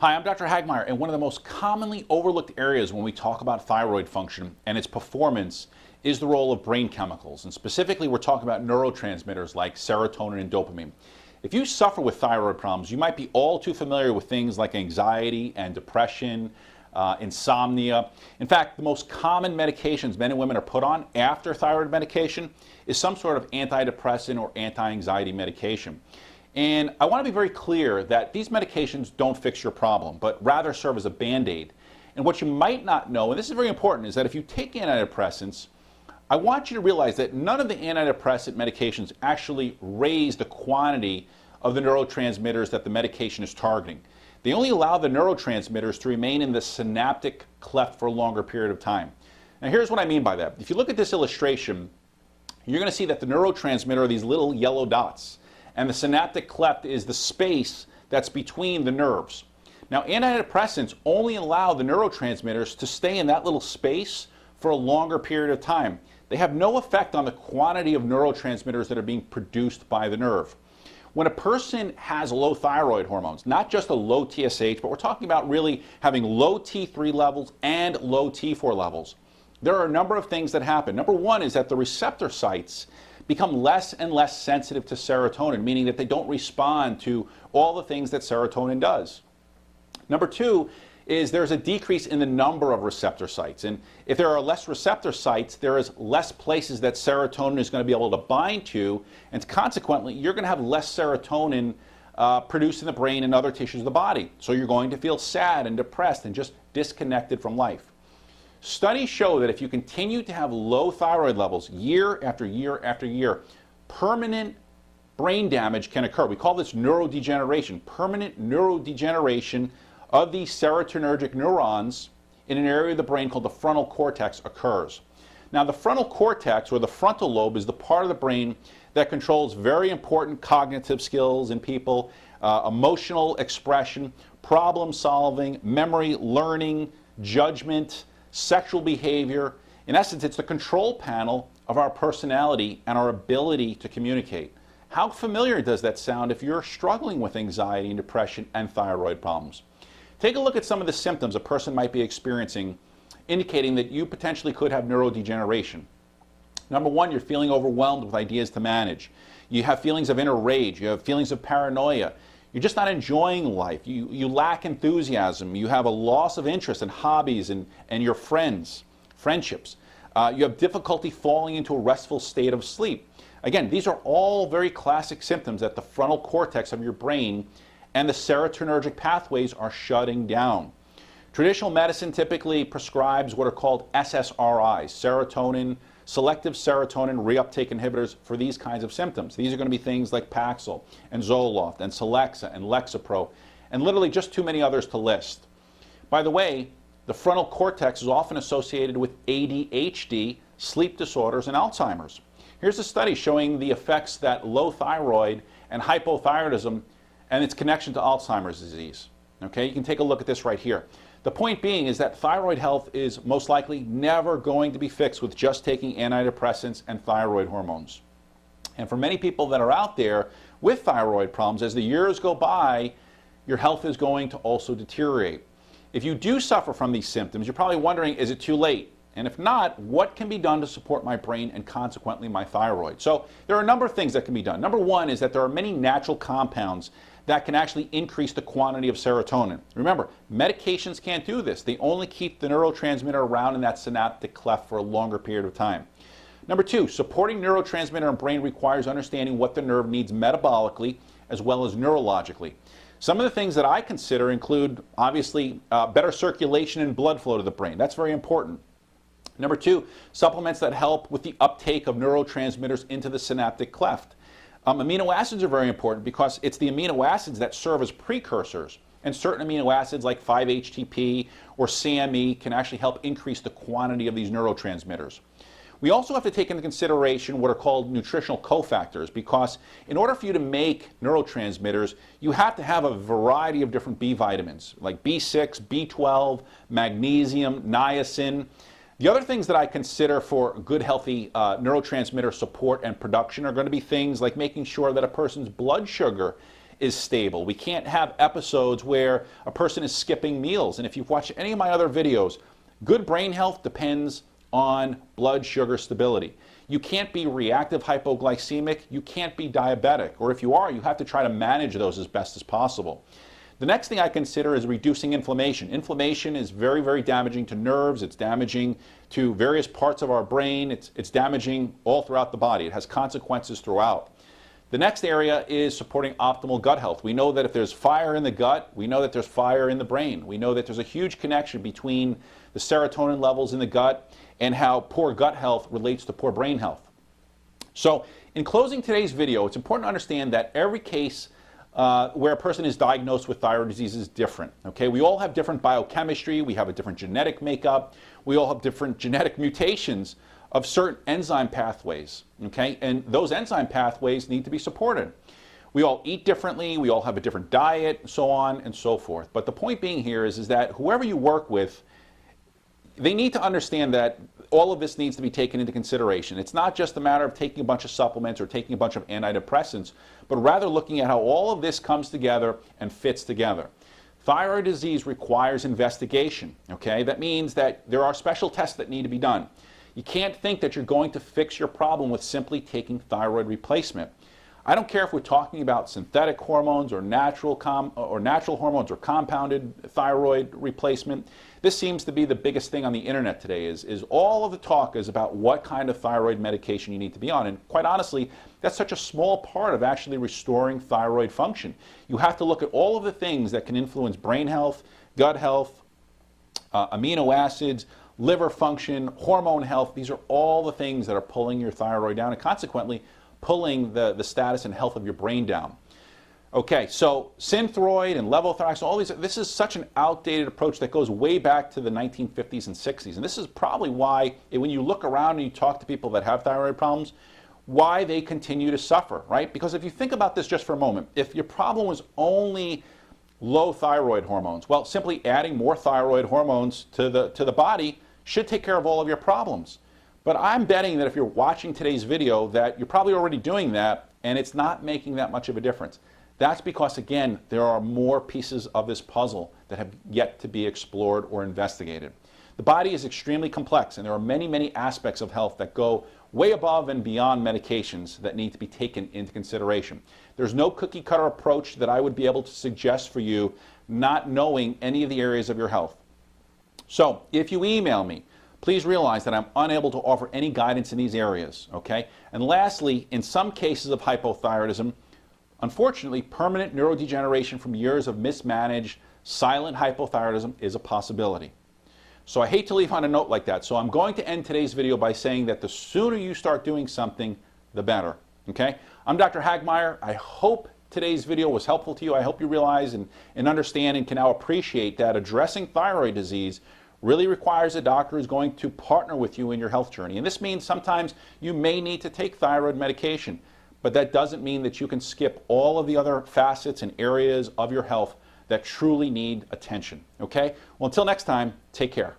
Hi, I'm Dr. Hagmeyer, and one of the most commonly overlooked areas when we talk about thyroid function and its performance is the role of brain chemicals. And specifically, we're talking about neurotransmitters like serotonin and dopamine. If you suffer with thyroid problems, you might be all too familiar with things like anxiety and depression, insomnia. In fact, the most common medications men and women are put on after thyroid medication is some sort of antidepressant or anti-anxiety medication. And I want to be very clear that these medications don't fix your problem, but rather serve as a Band-Aid. And what you might not know, and this is very important, is that if you take antidepressants, I want you to realize that none of the antidepressant medications actually raise the quantity of the neurotransmitters that the medication is targeting. They only allow the neurotransmitters to remain in the synaptic cleft for a longer period of time. Now here's what I mean by that. If you look at this illustration, you're going to see that the neurotransmitter are these little yellow dots. And the synaptic cleft is the space that's between the nerves. Now, antidepressants only allow the neurotransmitters to stay in that little space for a longer period of time. They have no effect on the quantity of neurotransmitters that are being produced by the nerve. When a person has low thyroid hormones, not just a low TSH, but we're talking about really having low T3 levels and low T4 levels, there are a number of things that happen. Number one is that the receptor sites become less and less sensitive to serotonin, meaning that they don't respond to all the things that serotonin does. Number two is there's a decrease in the number of receptor sites. And if there are less receptor sites, there is less places that serotonin is going to be able to bind to, and consequently, you're going to have less serotonin produced in the brain and other tissues of the body. So you're going to feel sad and depressed and just disconnected from life. Studies show that if you continue to have low thyroid levels year after year after year, permanent brain damage can occur. We call this neurodegeneration, permanent neurodegeneration of these serotonergic neurons in an area of the brain called the frontal cortex occurs. Now, the frontal cortex, or the frontal lobe, is the part of the brain that controls very important cognitive skills in people, emotional expression, problem solving, memory, learning, judgment, sexual behavior. In essence, it's the control panel of our personality and our ability to communicate. How familiar does that sound if you're struggling with anxiety and depression and thyroid problems? Take a look at some of the symptoms a person might be experiencing, indicating that you potentially could have neurodegeneration. Number one, you're feeling overwhelmed with ideas to manage. You have feelings of inner rage. You have feelings of paranoia. You're just not enjoying life. You lack enthusiasm. You have a loss of interest in hobbies and your friendships. You have difficulty falling into a restful state of sleep. Again, these are all very classic symptoms that the frontal cortex of your brain and the serotonergic pathways are shutting down. Traditional medicine typically prescribes what are called SSRIs, selective serotonin reuptake inhibitors, for these kinds of symptoms. These are going to be things like Paxil and Zoloft and Celexa and Lexapro, and literally just too many others to list. By the way, the frontal cortex is often associated with ADHD, sleep disorders, and Alzheimer's. Here's a study showing the effects that low thyroid and hypothyroidism and its connection to Alzheimer's disease. Okay, you can take a look at this right here. The point being is that thyroid health is most likely never going to be fixed with just taking antidepressants and thyroid hormones. And for many people that are out there with thyroid problems, as the years go by, your health is going to also deteriorate. If you do suffer from these symptoms, you're probably wondering, is it too late? And if not, what can be done to support my brain and consequently my thyroid? So there are a number of things that can be done. Number one is that there are many natural compounds that can actually increase the quantity of serotonin. Remember, medications can't do this. They only keep the neurotransmitter around in that synaptic cleft for a longer period of time. Number two, supporting neurotransmitter in brain requires understanding what the nerve needs metabolically as well as neurologically. Some of the things that I consider include, obviously, better circulation and blood flow to the brain. That's very important. Number two, supplements that help with the uptake of neurotransmitters into the synaptic cleft. Amino acids are very important because it's the amino acids that serve as precursors, and certain amino acids like 5-HTP or SAMe can actually help increase the quantity of these neurotransmitters. We also have to take into consideration what are called nutritional cofactors, because in order for you to make neurotransmitters, you have to have a variety of different B vitamins like B6, B12, magnesium, niacin. The other things that I consider for good, healthy neurotransmitter support and production are going to be things like making sure that a person's blood sugar is stable. We can't have episodes where a person is skipping meals. And if you've watched any of my other videos, good brain health depends on blood sugar stability. You can't be reactive hypoglycemic, you can't be diabetic, or if you are, you have to try to manage those as best as possible. The next thing I consider is reducing inflammation. Inflammation is very, very damaging to nerves, it's damaging to various parts of our brain, it's damaging all throughout the body. It has consequences throughout. The next area is supporting optimal gut health. We know that if there's fire in the gut, we know that there's fire in the brain. We know that there's a huge connection between the serotonin levels in the gut and how poor gut health relates to poor brain health. So in closing today's video, it's important to understand that every case where a person is diagnosed with thyroid disease is different. Okay, we all have different biochemistry, we have a different genetic makeup, we all have different genetic mutations of certain enzyme pathways, okay? And those enzyme pathways need to be supported. We all eat differently, we all have a different diet, so on and so forth. But the point being here is that whoever you work with, they need to understand that all of this needs to be taken into consideration. It's not just a matter of taking a bunch of supplements or taking a bunch of antidepressants, but rather looking at how all of this comes together and fits together. Thyroid disease requires investigation, okay? That means that there are special tests that need to be done. You can't think that you're going to fix your problem with simply taking thyroid replacement. I don't care if we're talking about synthetic hormones or natural hormones or compounded thyroid replacement. This seems to be the biggest thing on the internet today is all of the talk is about what kind of thyroid medication you need to be on. And quite honestly, that's such a small part of actually restoring thyroid function. You have to look at all of the things that can influence brain health, gut health, amino acids, liver function, hormone health. These are all the things that are pulling your thyroid down and consequently pulling the status and health of your brain down. Okay, so Synthroid and levothyroxine, all these, this is such an outdated approach that goes way back to the 1950s and 60s. And this is probably why, when you look around and you talk to people that have thyroid problems, why they continue to suffer, right? Because if you think about this just for a moment, if your problem was only low thyroid hormones, well, simply adding more thyroid hormones to the body should take care of all of your problems. But I'm betting that if you're watching today's video that you're probably already doing that and it's not making that much of a difference. That's because, again, there are more pieces of this puzzle that have yet to be explored or investigated. The body is extremely complex and there are many, many aspects of health that go way above and beyond medications that need to be taken into consideration. There's no cookie cutter approach that I would be able to suggest for you not knowing any of the areas of your health. So if you email me, please realize that I'm unable to offer any guidance in these areas, okay? And lastly, in some cases of hypothyroidism, unfortunately, permanent neurodegeneration from years of mismanaged silent hypothyroidism is a possibility. So I hate to leave on a note like that, so I'm going to end today's video by saying that the sooner you start doing something, the better, okay? I'm Dr. Hagmeyer. I hope today's video was helpful to you. I hope you realize and understand and can now appreciate that addressing thyroid disease really requires a doctor who's going to partner with you in your health journey. And this means sometimes you may need to take thyroid medication, but that doesn't mean that you can skip all of the other facets and areas of your health that truly need attention. Okay? Well, until next time, take care.